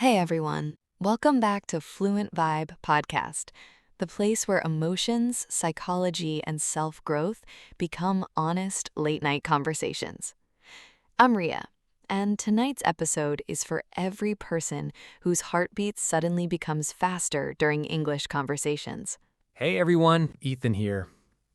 Hey everyone, welcome back to Fluent Vibe Podcast, the place where emotions, psychology, and self growth become honest late night conversations. I'm Ria, and tonight's episode is for every person whose heartbeat suddenly becomes faster during English conversations. Hey everyone, Ethan here.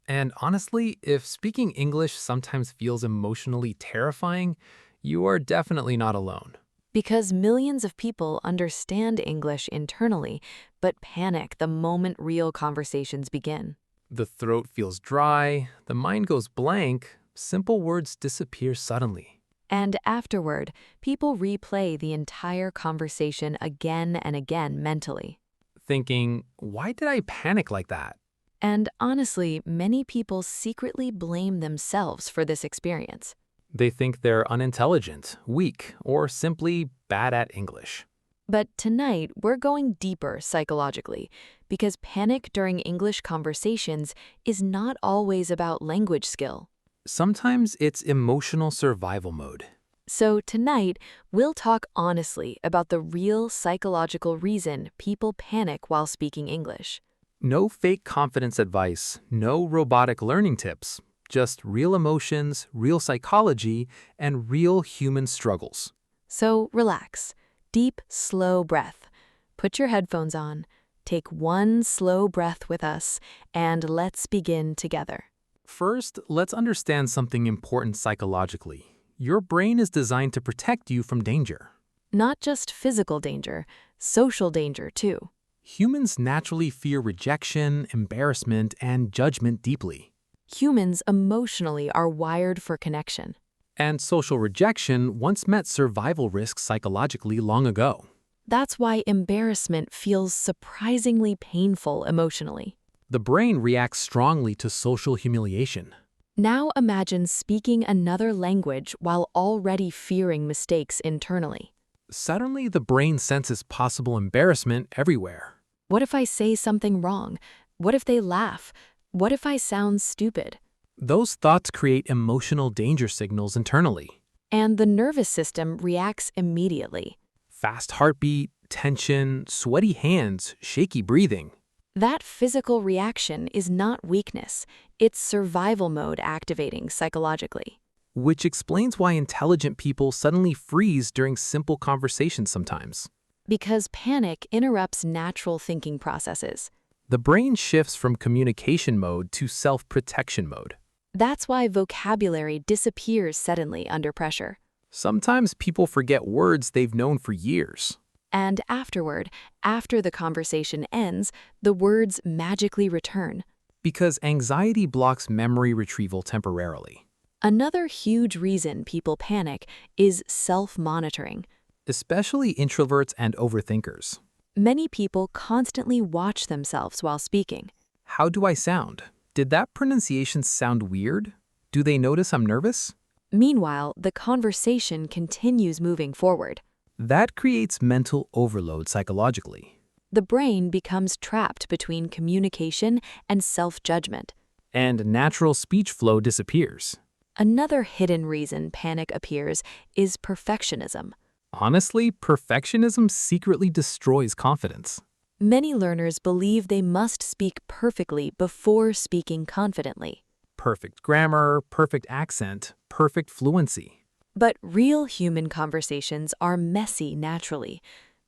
And honestly, if speaking English sometimes feels emotionally terrifying, you are definitely not alone. Because millions of people understand English internally, but panic the moment real conversations begin. The throat feels dry, the mind goes blank, simple words disappear suddenly. And afterward, people replay the entire conversation again and again mentally. Thinking, why did I panic like that? And honestly, many people secretly blame themselves for this experience. They think they're unintelligent, weak, or simply bad at English. But tonight, we're going deeper psychologically, because panic during English conversations is not always about language skill. Sometimes it's emotional survival mode. So tonight, we'll talk honestly about the real psychological reason people panic while speaking English. No fake confidence advice, no robotic learning tips, just real emotions, real psychology, and real human struggles. So relax, deep, slow breath. Put your headphones on, take one slow breath with us, and let's begin together. First, let's understand something important psychologically. Your brain is designed to protect you from danger. Not just physical danger, social danger too. Humans naturally fear rejection, embarrassment, and judgment deeply. Humans emotionally are wired for connection. And social rejection once meant survival risks psychologically long ago. That's why embarrassment feels surprisingly painful emotionally. The brain reacts strongly to social humiliation. Now imagine speaking another language while already fearing mistakes internally. Suddenly, the brain senses possible embarrassment everywhere. What if I say something wrong? What if they laugh? What if I sound stupid? Those thoughts create emotional danger signals internally. And the nervous system reacts immediately. Fast heartbeat, tension, sweaty hands, shaky breathing. That physical reaction is not weakness, it's survival mode activating psychologically. Which explains why intelligent people suddenly freeze during simple conversations sometimes. Because panic interrupts natural thinking processes. The brain shifts from communication mode to self-protection mode. That's why vocabulary disappears suddenly under pressure. Sometimes people forget words they've known for years. And afterward, after the conversation ends, the words magically return. Because anxiety blocks memory retrieval temporarily. Another huge reason people panic is self-monitoring. Especially introverts and overthinkers. Many people constantly watch themselves while speaking. How do I sound? Did that pronunciation sound weird? Do they notice I'm nervous? Meanwhile, the conversation continues moving forward. That creates mental overload psychologically. The brain becomes trapped between communication and self-judgment. And natural speech flow disappears. Another hidden reason panic appears is perfectionism. Honestly, perfectionism secretly destroys confidence. Many learners believe they must speak perfectly before speaking confidently. Perfect grammar, perfect accent, perfect fluency. But real human conversations are messy naturally.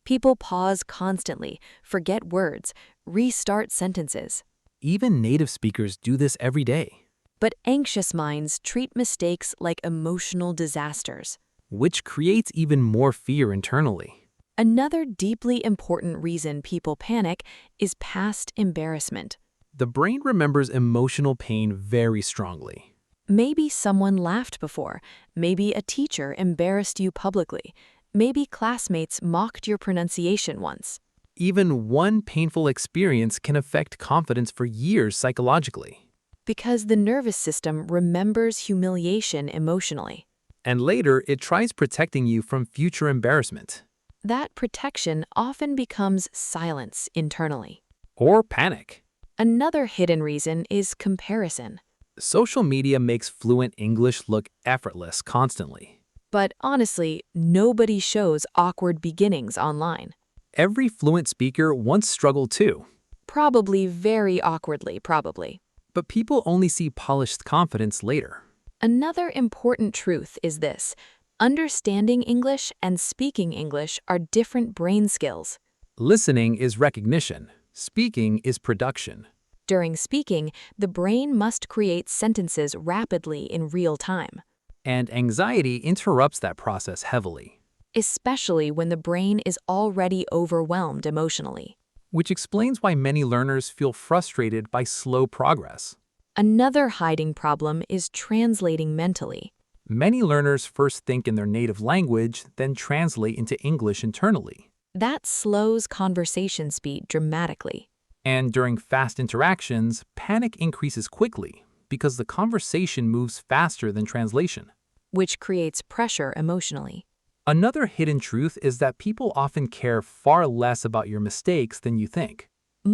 People pause constantly, forget words, restart sentences. Even native speakers do this every day. But anxious minds treat mistakes like emotional disasters. Which creates even more fear internally. Another deeply important reason people panic is past embarrassment. The brain remembers emotional pain very strongly. Maybe someone laughed before. Maybe a teacher embarrassed you publicly. Maybe classmates mocked your pronunciation once. Even one painful experience can affect confidence for years psychologically. Because the nervous system remembers humiliation emotionally. And later, it tries protecting you from future embarrassment. That protection often becomes silence internally. Or panic. Another hidden reason is comparison. Social media makes fluent English look effortless constantly. But honestly, nobody shows awkward beginnings online. Every fluent speaker once struggled too. Probably very awkwardly, probably. But people only see polished confidence later. Another important truth is this: understanding English and speaking English are different brain skills. Listening is recognition. Speaking is production. During speaking, the brain must create sentences rapidly in real time, And anxiety interrupts that process heavily, especially when the brain is already overwhelmed emotionally. which explains why many learners feel frustrated by slow progress. Another hiding problem is translating mentally. Many learners first think in their native language, then translate into English internally. That slows conversation speed dramatically. And during fast interactions, panic increases quickly because the conversation moves faster than translation. Which creates pressure emotionally. Another hidden truth is that people often care far less about your mistakes than you think.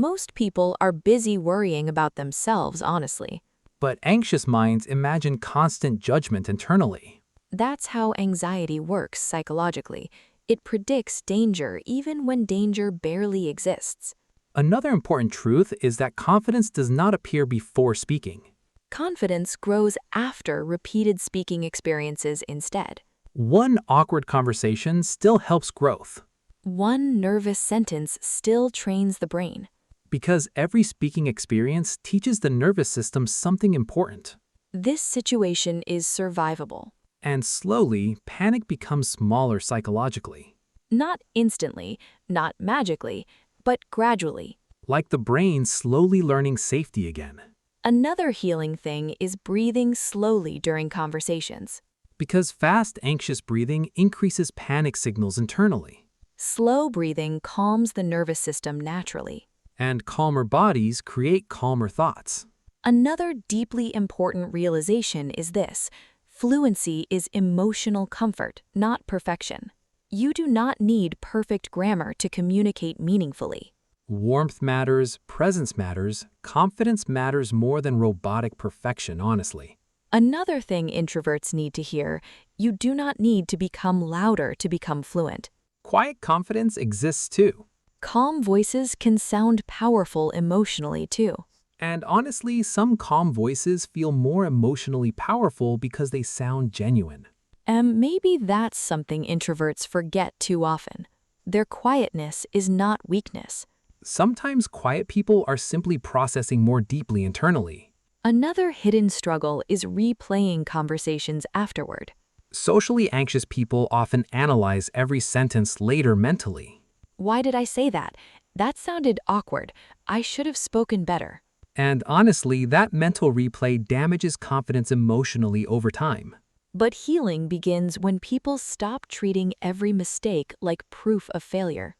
Most people are busy worrying about themselves, honestly. But anxious minds imagine constant judgment internally. That's how anxiety works psychologically. It predicts danger even when danger barely exists. Another important truth is that confidence does not appear before speaking. Confidence grows after repeated speaking experiences instead. One awkward conversation still helps growth, One nervous sentence still trains the brain. because every speaking experience teaches the nervous system something important. This situation is survivable. And slowly, panic becomes smaller psychologically, Not instantly, not magically, but gradually. like the brain slowly learning safety again. Another healing thing is breathing slowly during conversations. Because fast, anxious breathing increases panic signals internally, Slow breathing calms the nervous system naturally. and calmer bodies create calmer thoughts. Another deeply important realization is this: fluency is emotional comfort, not perfection. You do not need perfect grammar to communicate meaningfully. Warmth matters, presence matters, confidence matters more than robotic perfection, honestly. Another thing introverts need to hear: you do not need to become louder to become fluent. Quiet confidence exists too. Calm voices can sound powerful emotionally too. And honestly, some calm voices feel more emotionally powerful because they sound genuine. And maybe that's something introverts forget too often. Their quietness is not weakness. Sometimes quiet people are simply processing more deeply internally. Another hidden struggle is replaying conversations afterward. Socially anxious people often analyze every sentence later mentally. Why did I say that? That sounded awkward. I should have spoken better. And honestly, that mental replay damages confidence emotionally over time. But healing begins when people stop treating every mistake like proof of failure.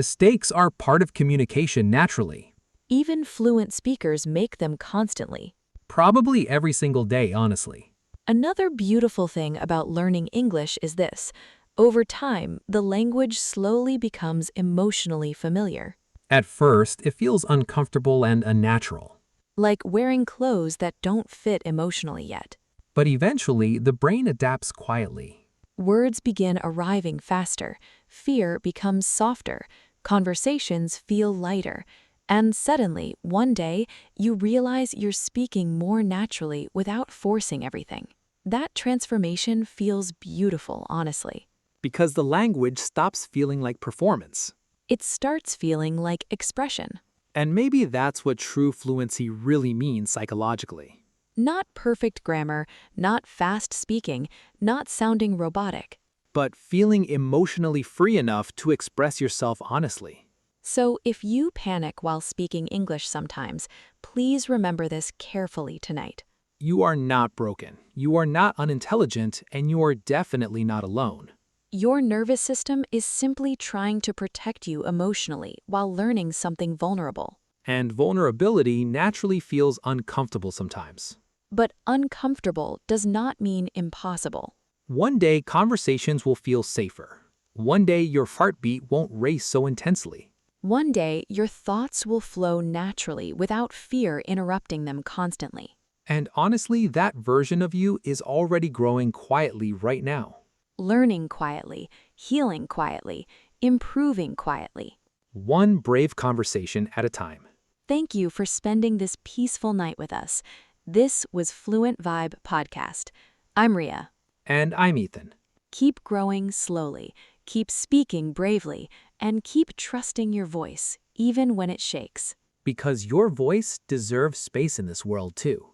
Mistakes are part of communication naturally. Even fluent speakers make them constantly. Probably every single day, honestly. Another beautiful thing about learning English is this: over time, the language slowly becomes emotionally familiar. At first, it feels uncomfortable and unnatural. Like wearing clothes that don't fit emotionally yet. But eventually, the brain adapts quietly. Words begin arriving faster, fear becomes softer, conversations feel lighter, and suddenly, one day, you realize you're speaking more naturally without forcing everything. That transformation feels beautiful, honestly. Because the language stops feeling like performance. It starts feeling like expression. And maybe that's what true fluency really means psychologically. Not perfect grammar, not fast speaking, not sounding robotic. But feeling emotionally free enough to express yourself honestly. So if you panic while speaking English sometimes, please remember this carefully tonight. You are not broken, you are not unintelligent, and you are definitely not alone. Your nervous system is simply trying to protect you emotionally while learning something vulnerable. And vulnerability naturally feels uncomfortable sometimes. But uncomfortable does not mean impossible. One day, conversations will feel safer. One day, your heartbeat won't race so intensely. One day, your thoughts will flow naturally without fear interrupting them constantly. And honestly, that version of you is already growing quietly right now. learning quietly, healing quietly, improving quietly. One brave conversation at a time. Thank you for spending this peaceful night with us. This was Fluent Vibe Podcast. I'm Ria. And I'm Ethan. Keep growing slowly, keep speaking bravely, and keep trusting your voice, even when it shakes. Because your voice deserves space in this world too.